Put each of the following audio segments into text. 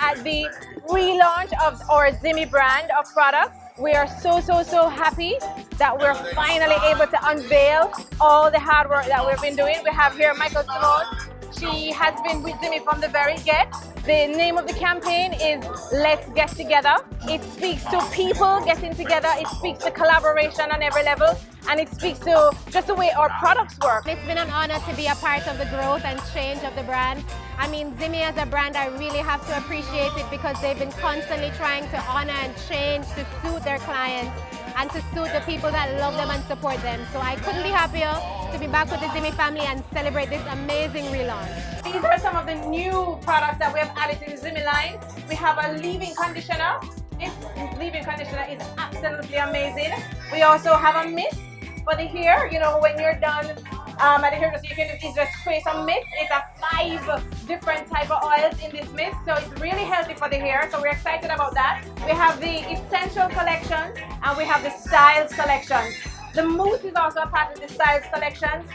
at the relaunch of our Zimi brand of products. We are so happy that we're finally able to unveil all the hard work that we've been doing. We have here Michael Simone. She has been with Zimi from the very get. The name of the campaign is Let's Get Together. It speaks to people getting together. It speaks to collaboration on every level. And it speaks to just the way our products work. It's been an honor to be a part of the growth and change of the brand. I mean, Zimi as a brand, I really have to appreciate it because they've been constantly trying to honor and change to suit their clients and to suit the people that love them and support them. So I couldn't be happier to be back with the Zimi family and celebrate this amazing relaunch. These are some of the new products that we have added to the Zimi line. We have a leave-in conditioner. This leave-in conditioner is absolutely amazing. We also have a mist for the hair. You know, when you're done at the hairdresser, you can just spray some mist. It's a 5 different type of oils in this mist, so it's really healthy for the hair. So we're excited about that. We have the essential collections and we have the styles collections. The mousse is also a part of the styles collections.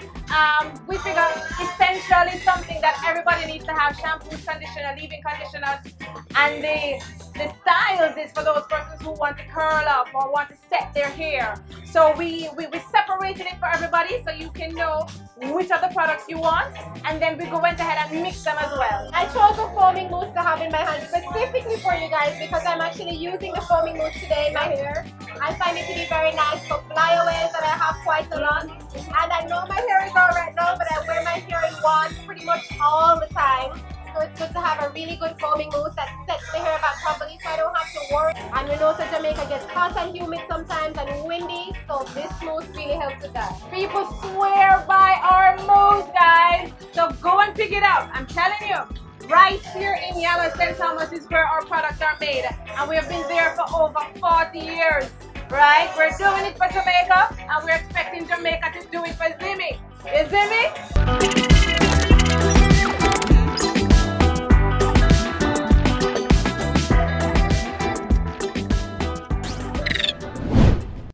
We figure essential is something that everybody needs to have: shampoos, conditioner, leave-in conditioners, and the styles is for those persons who want to curl up or want to set their hair. So we separated it for everybody so you can know which of the products you want, and then we go went ahead and mix them as well. I chose a foaming mousse to have in my hand specifically for you guys because I'm actually using the foaming mousse today in my hair. I find it to be very nice for flyaways that I have quite a lot. And I know my hair is all right now, but I wear my hair in one pretty much all the time. So it's good to have a really good foaming mousse that sets the hair back properly so I don't have to worry. And we know that Jamaica gets hot and humid sometimes and windy, so this mousse really helps with that. People swear by our mousse, guys. So go and pick it up. I'm telling you. Right here in Yala, St. Thomas is where our products are made. And we have been there for over 40 years. Right? We're doing it for Jamaica and we're expecting Jamaica to do it for Zimi. Is Zimi?